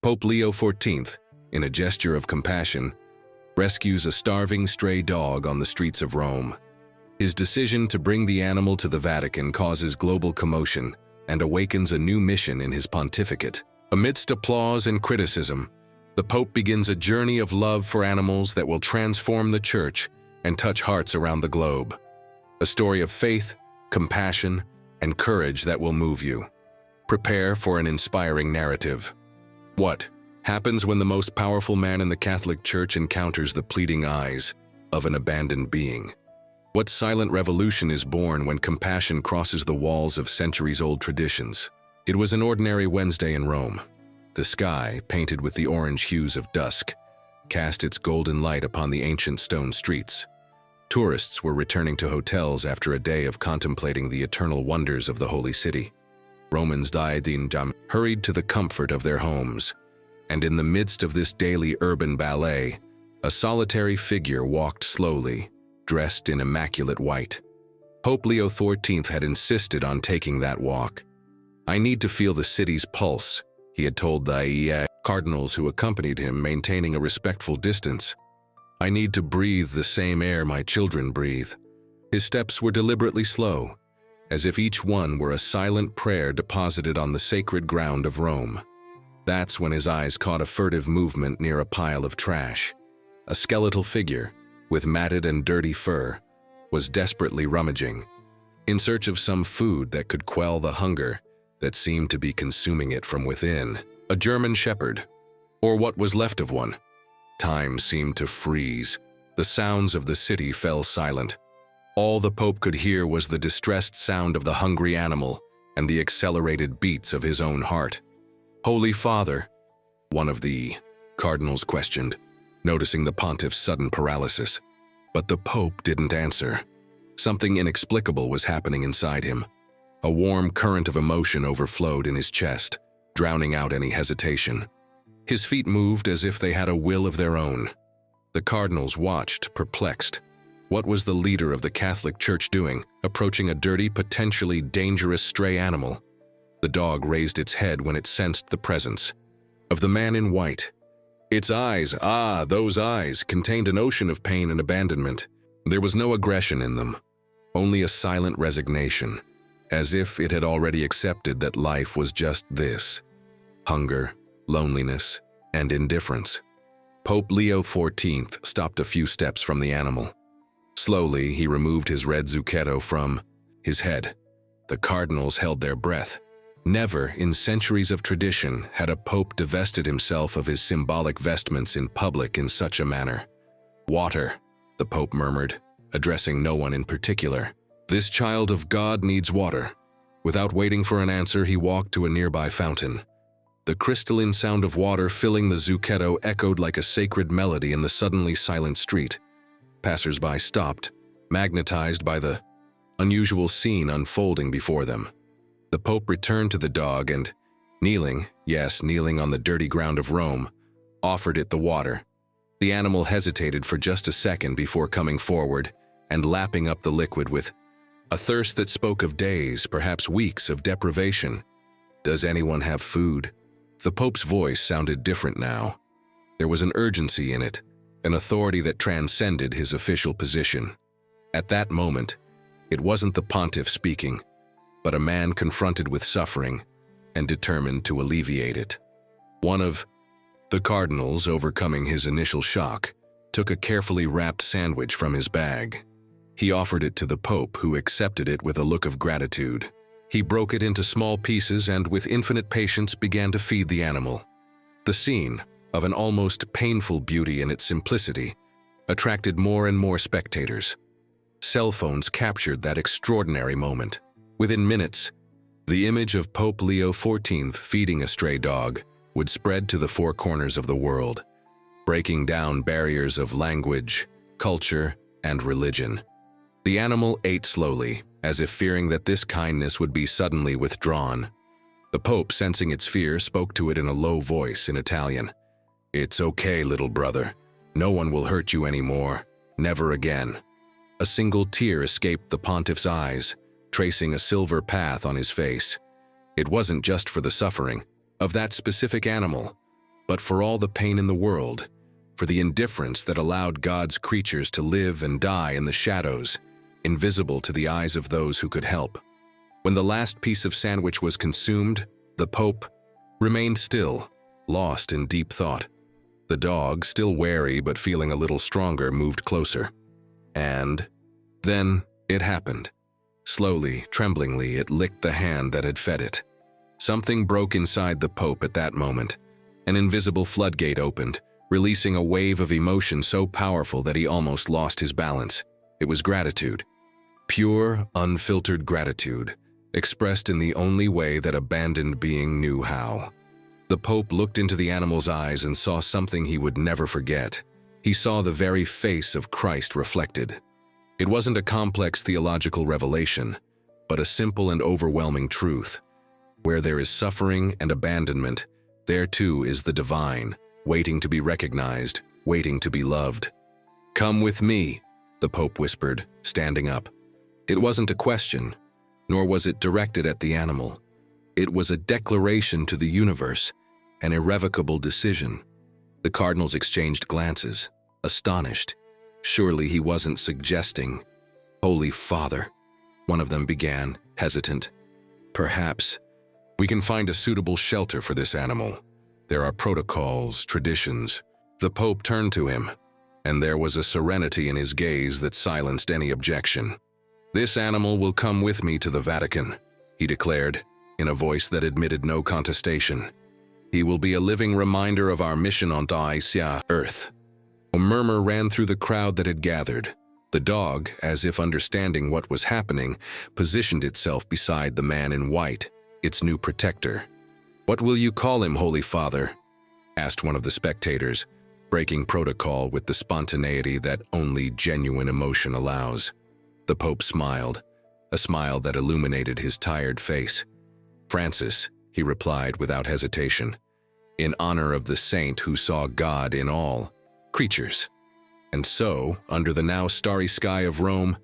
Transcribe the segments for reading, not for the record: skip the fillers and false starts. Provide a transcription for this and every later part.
Pope Leo XIV, in a gesture of compassion, rescues a starving stray dog on the streets of Rome. His decision to bring the animal to the Vatican causes global commotion and awakens a new mission in his pontificate. Amidst applause and criticism, the Pope begins a journey of love for animals that will transform the Church and touch hearts around the globe. A story of faith, compassion, and courage that will move you. Prepare for an inspiring narrative. What happens when the most powerful man in the Catholic Church encounters the pleading eyes of an abandoned being? What silent revolution is born when compassion crosses the walls of centuries-old traditions? It was an ordinary Wednesday in Rome. The sky, painted with the orange hues of dusk, cast its golden light upon the ancient stone streets. Tourists were returning to hotels after a day of contemplating the eternal wonders of the Holy City. Romans hurried to the comfort of their homes, and in the midst of this daily urban ballet, a solitary figure walked slowly, dressed in immaculate white. Pope Leo XIV had insisted on taking that walk. "I need to feel the city's pulse," he had told the cardinals who accompanied him, maintaining a respectful distance. "I need to breathe the same air my children breathe." His steps were deliberately slow, as if each one were a silent prayer deposited on the sacred ground of Rome. That's when his eyes caught a furtive movement near a pile of trash. A skeletal figure, with matted and dirty fur, was desperately rummaging, in search of some food that could quell the hunger that seemed to be consuming it from within. A German shepherd, or what was left of one. Time seemed to freeze. The sounds of the city fell silent. All the Pope could hear was the distressed sound of the hungry animal and the accelerated beats of his own heart. "Holy Father," one of the cardinals questioned, noticing the pontiff's sudden paralysis. But the Pope didn't answer. Something inexplicable was happening inside him. A warm current of emotion overflowed in his chest, drowning out any hesitation. His feet moved as if they had a will of their own. The cardinals watched, perplexed. What was the leader of the Catholic Church doing, approaching a dirty, potentially dangerous stray animal? The dog raised its head when it sensed the presence of the man in white. Its eyes, those eyes, contained an ocean of pain and abandonment. There was no aggression in them, only a silent resignation, as if it had already accepted that life was just this: hunger, loneliness, and indifference. Pope Leo XIV stopped a few steps from the animal. Slowly, he removed his red zucchetto from his head. The cardinals held their breath. Never, in centuries of tradition, had a pope divested himself of his symbolic vestments in public in such a manner. "Water," the pope murmured, addressing no one in particular. "This child of God needs water." Without waiting for an answer, he walked to a nearby fountain. The crystalline sound of water filling the zucchetto echoed like a sacred melody in the suddenly silent street. Passers-by stopped, magnetized by the unusual scene unfolding before them. The Pope returned to the dog and, kneeling on the dirty ground of Rome, offered it the water. The animal hesitated for just a second before coming forward and lapping up the liquid with a thirst that spoke of days, perhaps weeks, of deprivation. "Does anyone have food?" The Pope's voice sounded different now. There was an urgency in it, an authority that transcended his official position. At that moment, it wasn't the pontiff speaking, but a man confronted with suffering and determined to alleviate it. One of the cardinals, overcoming his initial shock, took a carefully wrapped sandwich from his bag. He offered it to the Pope, who accepted it with a look of gratitude. He broke it into small pieces and, with infinite patience, began to feed the animal. The scene, of an almost painful beauty in its simplicity, attracted more and more spectators. Cell phones captured that extraordinary moment. Within minutes, the image of Pope Leo XIV feeding a stray dog would spread to the four corners of the world, breaking down barriers of language, culture, and religion. The animal ate slowly, as if fearing that this kindness would be suddenly withdrawn. The Pope, sensing its fear, spoke to it in a low voice in Italian. "It's okay, little brother. No one will hurt you anymore. Never again." A single tear escaped the pontiff's eyes, tracing a silver path on his face. It wasn't just for the suffering of that specific animal, but for all the pain in the world, for the indifference that allowed God's creatures to live and die in the shadows, invisible to the eyes of those who could help. When the last piece of sandwich was consumed, the Pope remained still, lost in deep thought. The dog, still wary but feeling a little stronger, moved closer. And then it happened. Slowly, tremblingly, it licked the hand that had fed it. Something broke inside the Pope at that moment. An invisible floodgate opened, releasing a wave of emotion so powerful that he almost lost his balance. It was gratitude. Pure, unfiltered gratitude, expressed in the only way that abandoned being knew how. The Pope looked into the animal's eyes and saw something he would never forget. He saw the very face of Christ reflected. It wasn't a complex theological revelation, but a simple and overwhelming truth. Where there is suffering and abandonment, there too is the divine, waiting to be recognized, waiting to be loved. "Come with me," the Pope whispered, standing up. It wasn't a question, nor was it directed at the animal. It was a declaration to the universe, an irrevocable decision. The cardinals exchanged glances, astonished. Surely he wasn't suggesting. "Holy Father," one of them began, hesitant. "Perhaps we can find a suitable shelter for this animal. There are protocols, traditions." The Pope turned to him, and there was a serenity in his gaze that silenced any objection. "This animal will come with me to the Vatican," he declared, in a voice that admitted no contestation. "He will be a living reminder of our mission on Dacia, Earth." A murmur ran through the crowd that had gathered. The dog, as if understanding what was happening, positioned itself beside the man in white, its new protector. "What will you call him, Holy Father?" asked one of the spectators, breaking protocol with the spontaneity that only genuine emotion allows. The Pope smiled, a smile that illuminated his tired face. "Francis," he replied without hesitation, "in honor of the saint who saw God in all creatures." And so, under the now starry sky of Rome,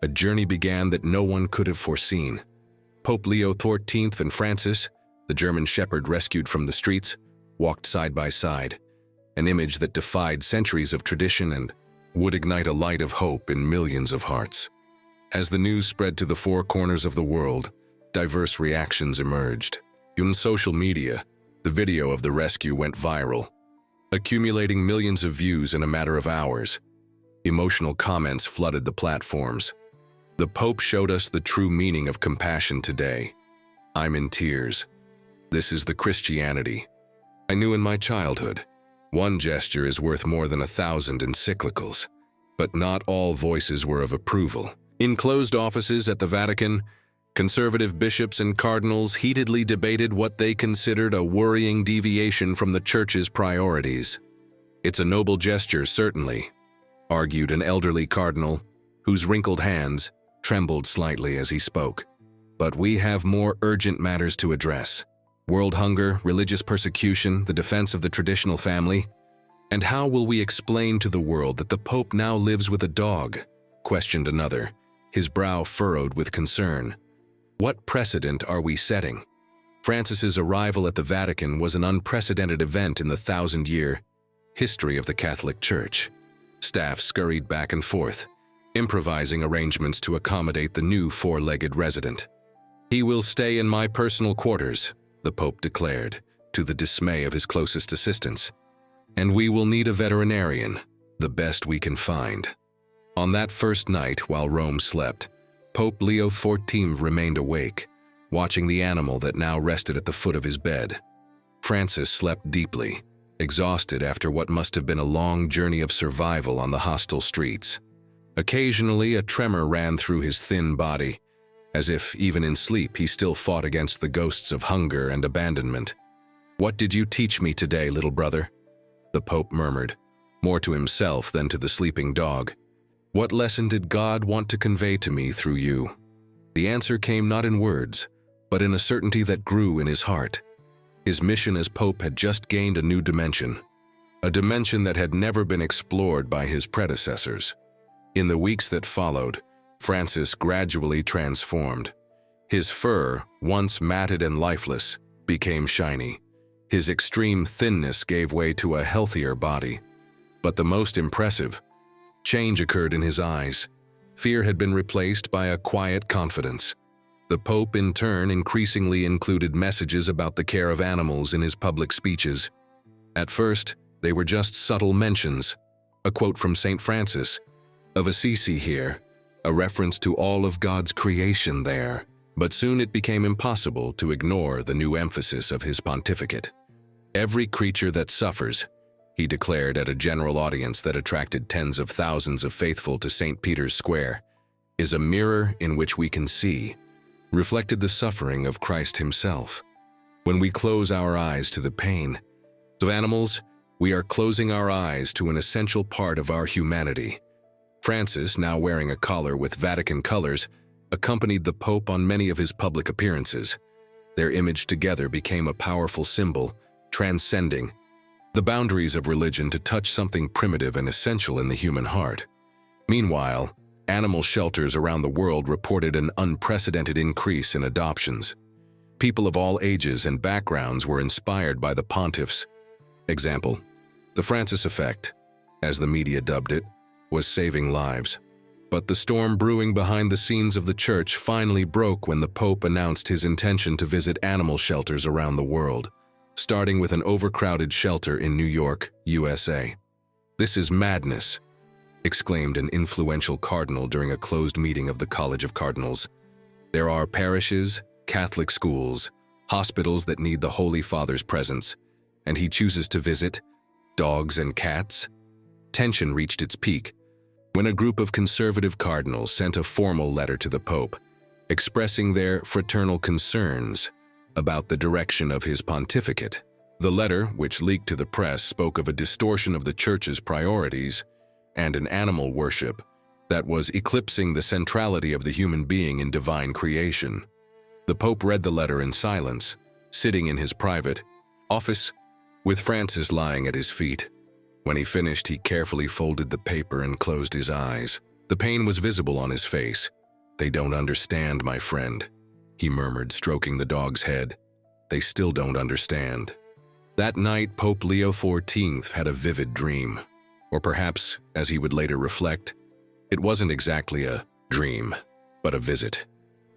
a journey began that no one could have foreseen. Pope Leo XIV and Francis, the German shepherd rescued from the streets, walked side by side, an image that defied centuries of tradition and would ignite a light of hope in millions of hearts. As the news spread to the four corners of the world, diverse reactions emerged. On social media, the video of the rescue went viral, accumulating millions of views in a matter of hours. Emotional comments flooded the platforms. The Pope showed us the true meaning of compassion today. "I'm in tears. This is the Christianity I knew in my childhood. One gesture is worth more than 1,000 encyclicals." But not all voices were of approval. In closed offices at the Vatican, conservative bishops and cardinals heatedly debated what they considered a worrying deviation from the Church's priorities. "It's a noble gesture, certainly," argued an elderly cardinal, whose wrinkled hands trembled slightly as he spoke. "But we have more urgent matters to address. World hunger, religious persecution, the defense of the traditional family. And how will we explain to the world that the Pope now lives with a dog?" questioned another, his brow furrowed with concern. "What precedent are we setting?" Francis's arrival at the Vatican was an unprecedented event in the 1,000-year history of the Catholic Church. Staff scurried back and forth, improvising arrangements to accommodate the new four-legged resident. "He will stay in my personal quarters," the Pope declared, to the dismay of his closest assistants. "And we will need a veterinarian, the best we can find." On that first night, while Rome slept, Pope Leo XIV remained awake, watching the animal that now rested at the foot of his bed. Francis slept deeply, exhausted after what must have been a long journey of survival on the hostile streets. Occasionally, a tremor ran through his thin body, as if, even in sleep, he still fought against the ghosts of hunger and abandonment. "What did you teach me today, little brother?" the Pope murmured, more to himself than to the sleeping dog. "What lesson did God want to convey to me through you?" The answer came not in words, but in a certainty that grew in his heart. His mission as Pope had just gained a new dimension, a dimension that had never been explored by his predecessors. In the weeks that followed, Francis gradually transformed. His fur, once matted and lifeless, became shiny. His extreme thinness gave way to a healthier body. But the most impressive change occurred in his eyes. Fear had been replaced by a quiet confidence. The Pope, in turn, increasingly included messages about the care of animals in his public speeches. At first, they were just subtle mentions. A quote from St. Francis of Assisi here, a reference to all of God's creation there. But soon it became impossible to ignore the new emphasis of his pontificate. Every creature that suffers, he declared at a general audience that attracted tens of thousands of faithful to St. Peter's Square, is a mirror in which we can see, reflected the suffering of Christ himself. When we close our eyes to the pain of animals, we are closing our eyes to an essential part of our humanity. Francis, now wearing a collar with Vatican colors, accompanied the Pope on many of his public appearances. Their image together became a powerful symbol, transcending the boundaries of religion to touch something primitive and essential in the human heart. Meanwhile, animal shelters around the world reported an unprecedented increase in adoptions. People of all ages and backgrounds were inspired by the pontiff's example. The Francis effect, as the media dubbed it, was saving lives. But the storm brewing behind the scenes of the church finally broke when the Pope announced his intention to visit animal shelters around the world, starting with an overcrowded shelter in New York, USA. "This is madness," exclaimed an influential cardinal during a closed meeting of the College of Cardinals. "There are parishes, Catholic schools, hospitals that need the Holy Father's presence, and he chooses to visit dogs and cats?" Tension reached its peak when a group of conservative cardinals sent a formal letter to the Pope, expressing their fraternal concerns about the direction of his pontificate. The letter, which leaked to the press, spoke of a distortion of the Church's priorities and an animal worship that was eclipsing the centrality of the human being in divine creation. The Pope read the letter in silence, sitting in his private office, with Francis lying at his feet. When he finished, he carefully folded the paper and closed his eyes. The pain was visible on his face. "They don't understand, my friend," he murmured, stroking the dog's head. "They still don't understand." That night, Pope Leo XIV had a vivid dream. Or perhaps, as he would later reflect, it wasn't exactly a dream, but a visit.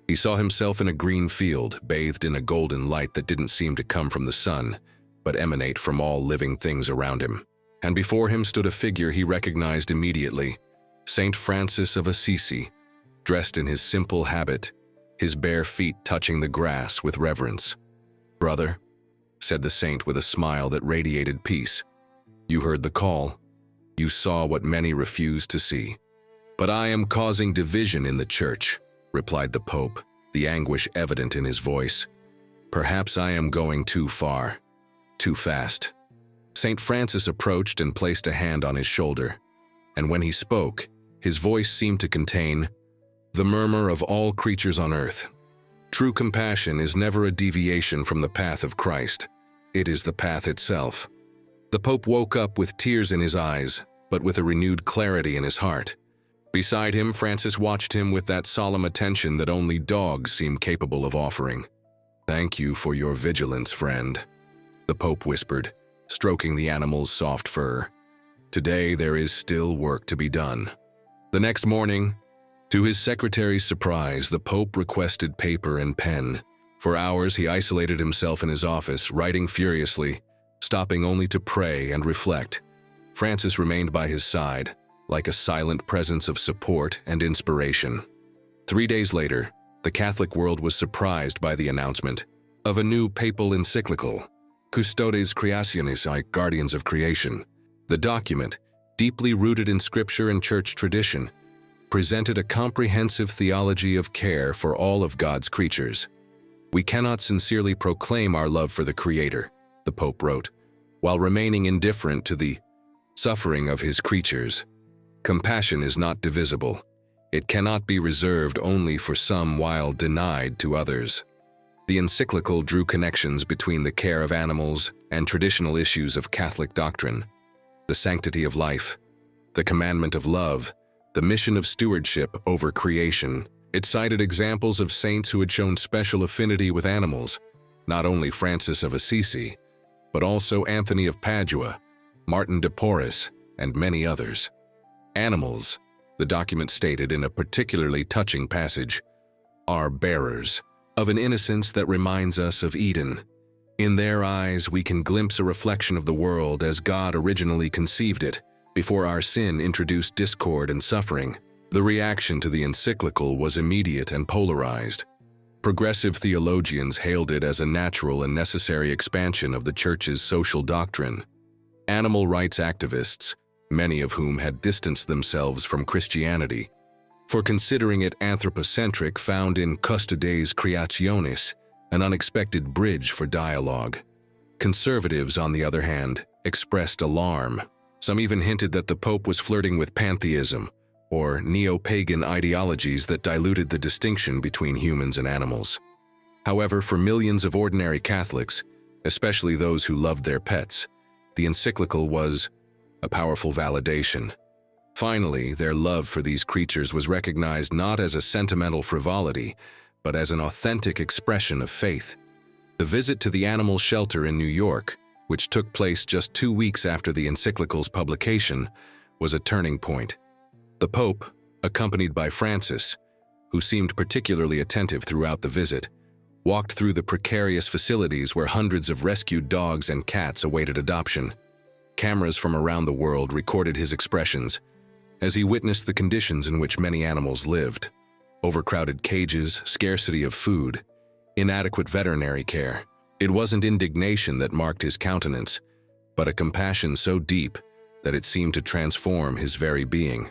He saw himself in a green field, bathed in a golden light that didn't seem to come from the sun, but emanate from all living things around him. And before him stood a figure he recognized immediately, St. Francis of Assisi, dressed in his simple habit, his bare feet touching the grass with reverence. "Brother," said the saint with a smile that radiated peace, "you heard the call. You saw what many refused to see." "But I am causing division in the Church," replied the Pope, the anguish evident in his voice. "Perhaps I am going too far, too fast." St. Francis approached and placed a hand on his shoulder, and when he spoke, his voice seemed to contain the murmur of all creatures on earth. True compassion is never a deviation from the path of Christ. It is the path itself. The Pope woke up with tears in his eyes, but with a renewed clarity in his heart. Beside him, Francis watched him with that solemn attention that only dogs seem capable of offering. "Thank you for your vigilance, friend," the Pope whispered, stroking the animal's soft fur. "Today there is still work to be done." The next morning, to his secretary's surprise, the Pope requested paper and pen. For hours he isolated himself in his office, writing furiously, stopping only to pray and reflect. Francis remained by his side, like a silent presence of support and inspiration. 3 days later, the Catholic world was surprised by the announcement of a new papal encyclical, Custodes Creationis, Guardians of Creation. The document, deeply rooted in scripture and church tradition, presented a comprehensive theology of care for all of God's creatures. "We cannot sincerely proclaim our love for the Creator," the Pope wrote, "while remaining indifferent to the suffering of his creatures. Compassion is not divisible. It cannot be reserved only for some while denied to others." The encyclical drew connections between the care of animals and traditional issues of Catholic doctrine, the sanctity of life, the commandment of love, the mission of stewardship over creation. It cited examples of saints who had shown special affinity with animals, not only Francis of Assisi, but also Anthony of Padua, Martin de Porres, and many others. Animals, the document stated in a particularly touching passage, are bearers of an innocence that reminds us of Eden. In their eyes, we can glimpse a reflection of the world as God originally conceived it, before our sin introduced discord and suffering. The reaction to the encyclical was immediate and polarized. Progressive theologians hailed it as a natural and necessary expansion of the Church's social doctrine. Animal rights activists, many of whom had distanced themselves from Christianity, for considering it anthropocentric, found in Custodes Creationis an unexpected bridge for dialogue. Conservatives, on the other hand, expressed alarm. Some even hinted that the Pope was flirting with pantheism, or neo-pagan ideologies that diluted the distinction between humans and animals. However, for millions of ordinary Catholics, especially those who loved their pets, the encyclical was a powerful validation. Finally, their love for these creatures was recognized not as a sentimental frivolity, but as an authentic expression of faith. The visit to the animal shelter in New York, which took place just 2 weeks after the encyclical's publication, was a turning point. The Pope, accompanied by Francis, who seemed particularly attentive throughout the visit, walked through the precarious facilities where hundreds of rescued dogs and cats awaited adoption. Cameras from around the world recorded his expressions as he witnessed the conditions in which many animals lived: overcrowded cages, scarcity of food, inadequate veterinary care. It wasn't indignation that marked his countenance, but a compassion so deep that it seemed to transform his very being.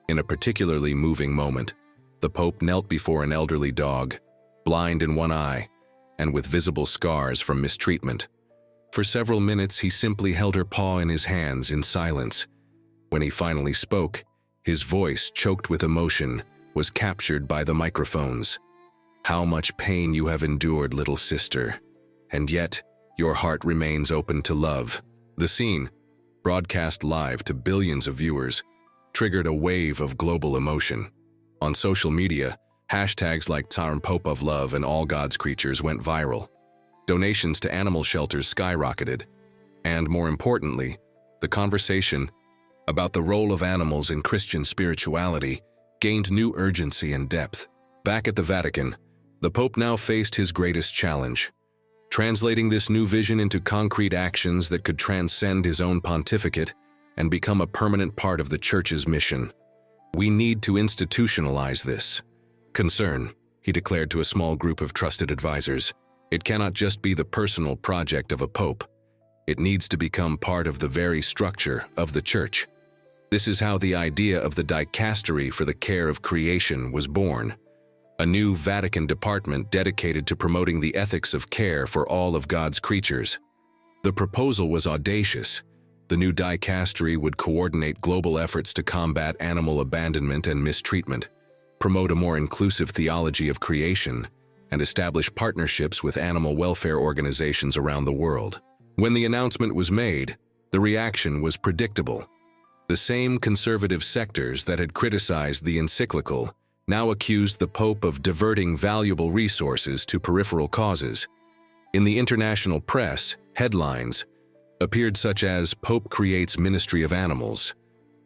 In a particularly moving moment, the Pope knelt before an elderly dog, blind in one eye and with visible scars from mistreatment. For several minutes, he simply held her paw in his hands in silence. When he finally spoke, his voice, choked with emotion, was captured by the microphones. "How much pain you have endured, little sister, and yet your heart remains open to love." The scene, broadcast live to billions of viewers, triggered a wave of global emotion. On social media, hashtags like Time Pope of Love and All God's Creatures went viral. Donations to animal shelters skyrocketed. And more importantly, the conversation about the role of animals in Christian spirituality gained new urgency and depth. Back at the Vatican, the Pope now faced his greatest challenge: translating this new vision into concrete actions that could transcend his own pontificate and become a permanent part of the Church's mission. "We need to institutionalize this concern," he declared to a small group of trusted advisors. "It cannot just be the personal project of a pope. It needs to become part of the very structure of the Church." This is how the idea of the dicastery for the care of creation was born, a new Vatican department dedicated to promoting the ethics of care for all of God's creatures. The proposal was audacious. The new dicastery would coordinate global efforts to combat animal abandonment and mistreatment, promote a more inclusive theology of creation, and establish partnerships with animal welfare organizations around the world. When the announcement was made, the reaction was predictable. The same conservative sectors that had criticized the encyclical now accused the Pope of diverting valuable resources to peripheral causes. In the international press, headlines appeared such as "Pope creates Ministry of Animals,"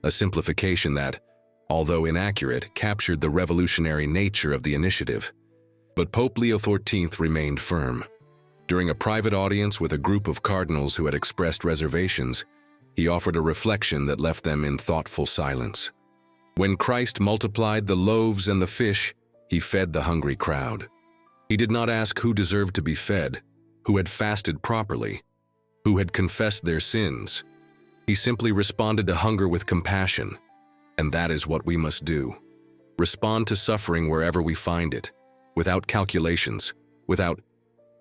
a simplification that, although inaccurate, captured the revolutionary nature of the initiative. But Pope Leo XIV remained firm. During a private audience with a group of cardinals who had expressed reservations, he offered a reflection that left them in thoughtful silence. When Christ multiplied the loaves and the fish, he fed the hungry crowd. He did not ask who deserved to be fed, who had fasted properly, who had confessed their sins. He simply responded to hunger with compassion, and that is what we must do. Respond to suffering wherever we find it, without calculations, without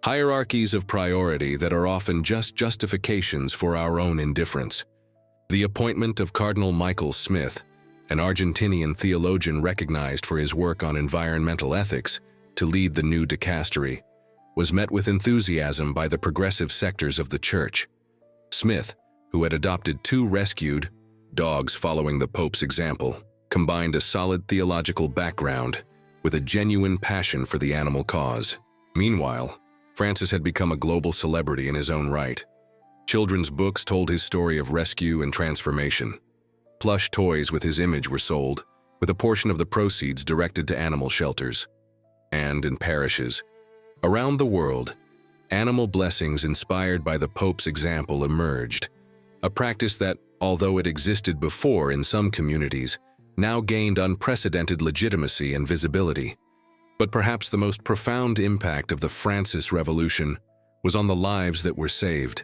hierarchies of priority that are often just justifications for our own indifference. The appointment of Cardinal Michael Smith, an Argentinian theologian recognized for his work on environmental ethics, to lead the new dicastery, was met with enthusiasm by the progressive sectors of the Church. Smith, who had adopted 2 rescued dogs following the Pope's example, combined a solid theological background with a genuine passion for the animal cause. Meanwhile, Francis had become a global celebrity in his own right. Children's books told his story of rescue and transformation. Plush toys with his image were sold, with a portion of the proceeds directed to animal shelters. And in parishes around the world, animal blessings inspired by the Pope's example emerged, a practice that, although it existed before in some communities, now gained unprecedented legitimacy and visibility. But perhaps the most profound impact of the Francis Revolution was on the lives that were saved.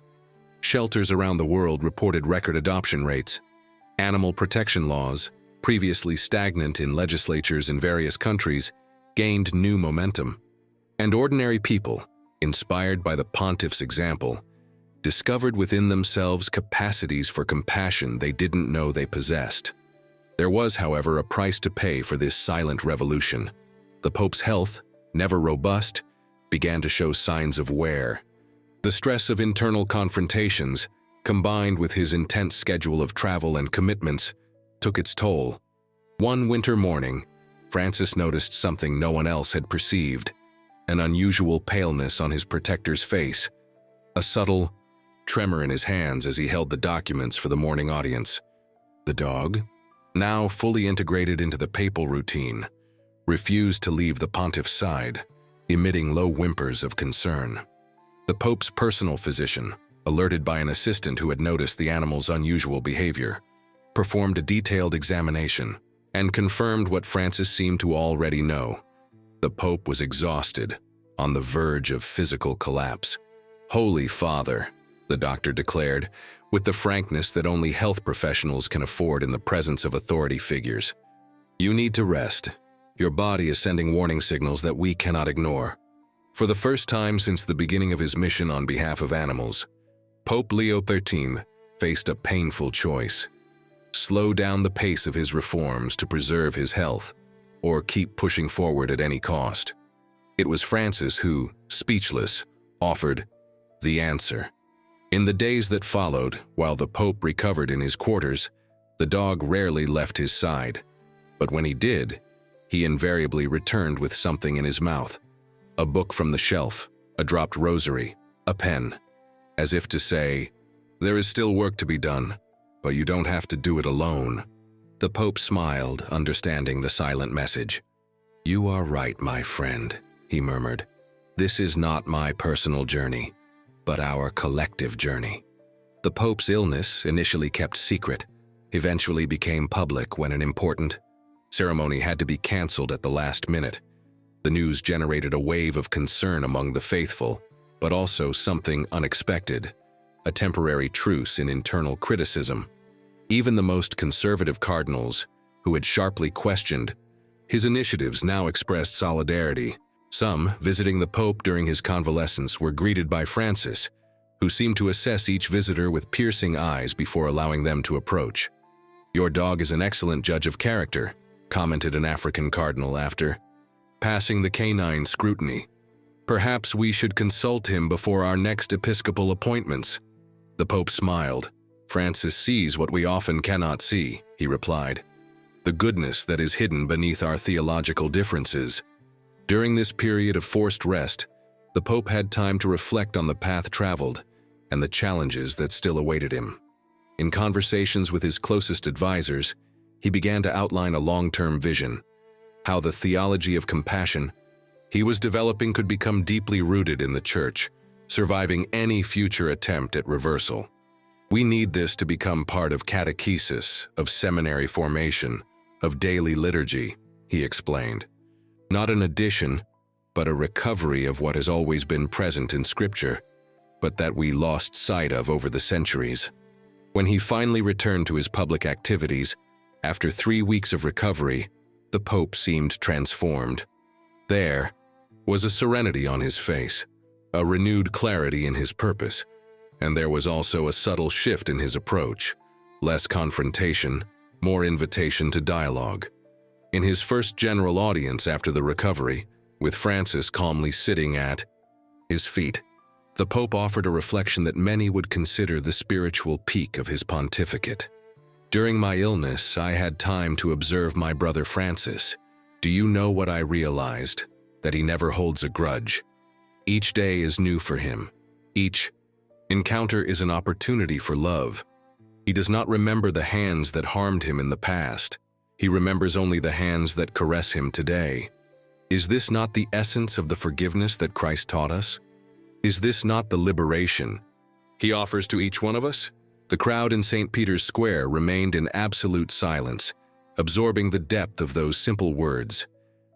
Shelters around the world reported record adoption rates. Animal protection laws, previously stagnant in legislatures in various countries, gained new momentum. And ordinary people, inspired by the pontiff's example, discovered within themselves capacities for compassion they didn't know they possessed. There was, however, a price to pay for this silent revolution. The Pope's health, never robust, began to show signs of wear. The stress of internal confrontations, combined with his intense schedule of travel and commitments, took its toll. One winter morning, Francis noticed something no one else had perceived: an unusual paleness on his protector's face, a subtle tremor in his hands as he held the documents for the morning audience. The dog, now fully integrated into the papal routine, refused to leave the pontiff's side, emitting low whimpers of concern. The Pope's personal physician, alerted by an assistant who had noticed the animal's unusual behavior, performed a detailed examination and confirmed what Francis seemed to already know. The Pope was exhausted, on the verge of physical collapse. "Holy Father," the doctor declared, with the frankness that only health professionals can afford in the presence of authority figures. "You need to rest. Your body is sending warning signals that we cannot ignore." For the first time since the beginning of his mission on behalf of animals, Pope Leo XIII faced a painful choice: slow down the pace of his reforms to preserve his health, or keep pushing forward at any cost. It was Francis who, speechless, offered the answer. In the days that followed, while the Pope recovered in his quarters, the dog rarely left his side. But when he did, he invariably returned with something in his mouth: a book from the shelf, a dropped rosary, a pen, as if to say, "There is still work to be done, but you don't have to do it alone." The Pope smiled, understanding the silent message. "You are right, my friend," he murmured. "This is not my personal journey, but our collective journey." The Pope's illness, initially kept secret, eventually became public when an important ceremony had to be canceled at the last minute. The news generated a wave of concern among the faithful, but also something unexpected: a temporary truce in internal criticism. Even the most conservative cardinals, who had sharply questioned his initiatives, now expressed solidarity. Some, visiting the Pope during his convalescence, were greeted by Francis, who seemed to assess each visitor with piercing eyes before allowing them to approach. "Your dog is an excellent judge of character," commented an African cardinal after passing the canine scrutiny. "Perhaps we should consult him before our next episcopal appointments." The Pope smiled. "Francis sees what we often cannot see," he replied: "the goodness that is hidden beneath our theological differences." During this period of forced rest, the Pope had time to reflect on the path traveled and the challenges that still awaited him. In conversations with his closest advisors, he began to outline a long-term vision: how the theology of compassion he was developing could become deeply rooted in the Church, surviving any future attempt at reversal. "We need this to become part of catechesis, of seminary formation, of daily liturgy," he explained. "Not an addition, but a recovery of what has always been present in Scripture, but that we lost sight of over the centuries." When he finally returned to his public activities, after 3 weeks of recovery, the Pope seemed transformed. There was a serenity on his face, a renewed clarity in his purpose, and there was also a subtle shift in his approach: less confrontation, more invitation to dialogue. In his first general audience after the recovery, with Francis calmly sitting at his feet, the Pope offered a reflection that many would consider the spiritual peak of his pontificate. "During my illness, I had time to observe my brother Francis. Do you know what I realized? That he never holds a grudge. Each day is new for him. Each Encounter is an opportunity for love. He does not remember the hands that harmed him in the past. He remembers only the hands that caress him today. Is this not the essence of the forgiveness that Christ taught us? Is this not the liberation he offers to each one of us? The crowd in St. Peter's Square remained in absolute silence, absorbing the depth of those simple words.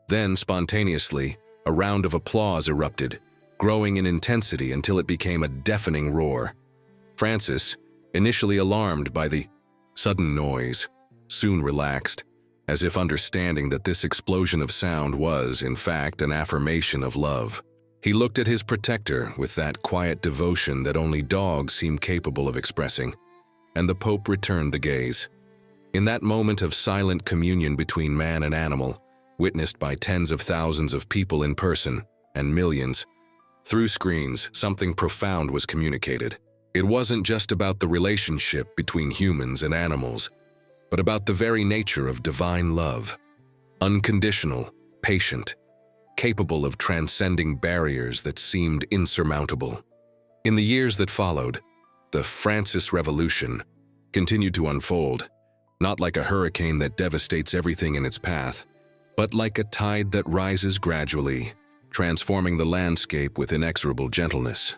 Then, spontaneously, a round of applause erupted, growing in intensity until it became a deafening roar. Francis, initially alarmed by the sudden noise, soon relaxed, as if understanding that this explosion of sound was, in fact, an affirmation of love. He looked at his protector with that quiet devotion that only dogs seem capable of expressing, and the Pope returned the gaze. In that moment of silent communion between man and animal, witnessed by tens of thousands of people in person and millions, through screens, something profound was communicated. It wasn't just about the relationship between humans and animals, but about the very nature of divine love. Unconditional, patient, capable of transcending barriers that seemed insurmountable. In the years that followed, the Francis Revolution continued to unfold, not like a hurricane that devastates everything in its path, but like a tide that rises gradually, transforming the landscape with inexorable gentleness.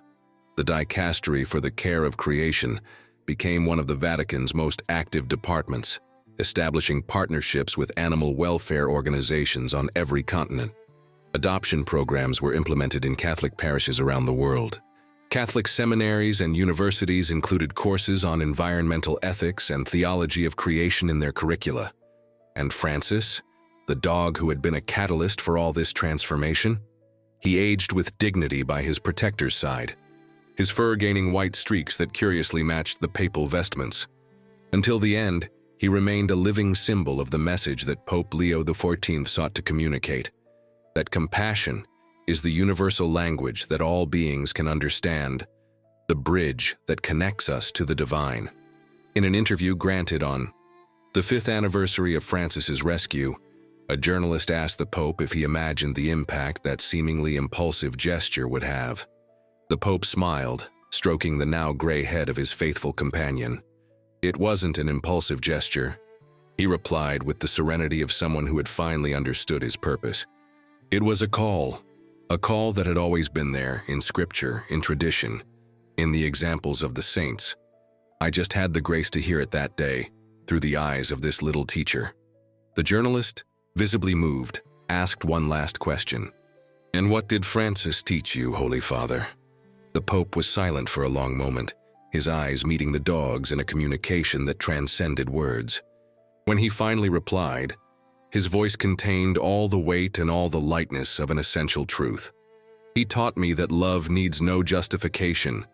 The Dicastery for the Care of Creation became one of the Vatican's most active departments, establishing partnerships with animal welfare organizations on every continent. Adoption programs were implemented in Catholic parishes around the world. Catholic seminaries and universities included courses on environmental ethics and theology of creation in their curricula. And Francis, the dog who had been a catalyst for all this transformation, he aged with dignity by his protector's side, his fur gaining white streaks that curiously matched the papal vestments. Until the end, he remained a living symbol of the message that Pope Leo XIV sought to communicate, that compassion is the universal language that all beings can understand, the bridge that connects us to the divine. In an interview granted on the 5th anniversary of Francis's rescue, a journalist asked the Pope if he imagined the impact that seemingly impulsive gesture would have. The Pope smiled, stroking the now gray head of his faithful companion. "It wasn't an impulsive gesture," he replied with the serenity of someone who had finally understood his purpose. "It was a call that had always been there in scripture, in tradition, in the examples of the saints. I just had the grace to hear it that day, through the eyes of this little teacher." The journalist, visibly moved, asked one last question. "And what did Francis teach you, Holy Father?" The Pope was silent for a long moment, his eyes meeting the dog's in a communication that transcended words. When he finally replied, his voice contained all the weight and all the lightness of an essential truth. "He taught me that love needs no justification,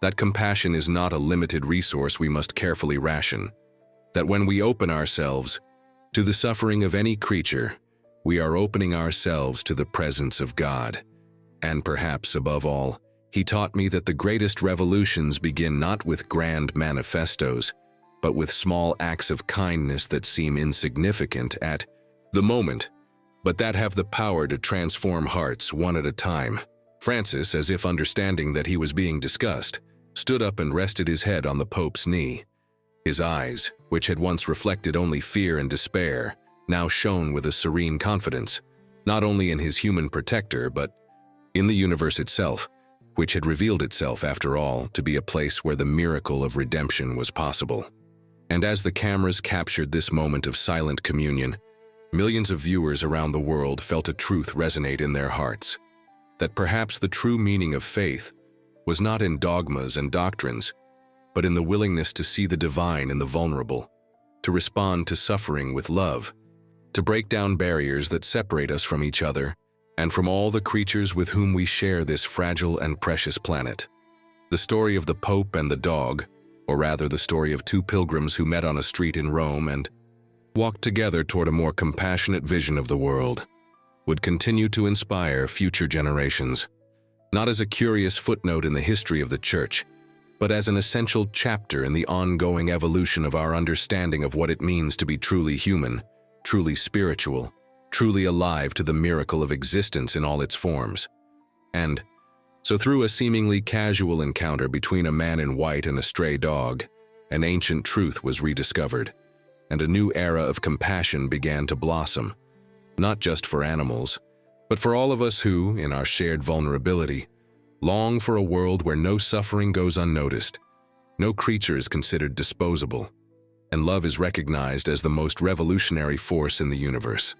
that compassion is not a limited resource we must carefully ration, that when we open ourselves to the suffering of any creature, we are opening ourselves to the presence of God. And perhaps above all, he taught me that the greatest revolutions begin not with grand manifestos, but with small acts of kindness that seem insignificant at the moment, but that have the power to transform hearts one at a time." Francis, as if understanding that he was being discussed, stood up and rested his head on the Pope's knee. His eyes, which had once reflected only fear and despair, now shone with a serene confidence, not only in his human protector, but in the universe itself, which had revealed itself, after all, to be a place where the miracle of redemption was possible. And as the cameras captured this moment of silent communion, millions of viewers around the world felt a truth resonate in their hearts, that perhaps the true meaning of faith was not in dogmas and doctrines, but in the willingness to see the divine in the vulnerable, to respond to suffering with love, to break down barriers that separate us from each other and from all the creatures with whom we share this fragile and precious planet. The story of the Pope and the dog, or rather the story of two pilgrims who met on a street in Rome and walked together toward a more compassionate vision of the world, would continue to inspire future generations, not as a curious footnote in the history of the Church, but as an essential chapter in the ongoing evolution of our understanding of what it means to be truly human, truly spiritual, truly alive to the miracle of existence in all its forms. And So through a seemingly casual encounter between a man in white and a stray dog, an ancient truth was rediscovered, and a new era of compassion began to blossom, not just for animals, but for all of us who, in our shared vulnerability, long for a world where no suffering goes unnoticed, no creature is considered disposable, and love is recognized as the most revolutionary force in the universe.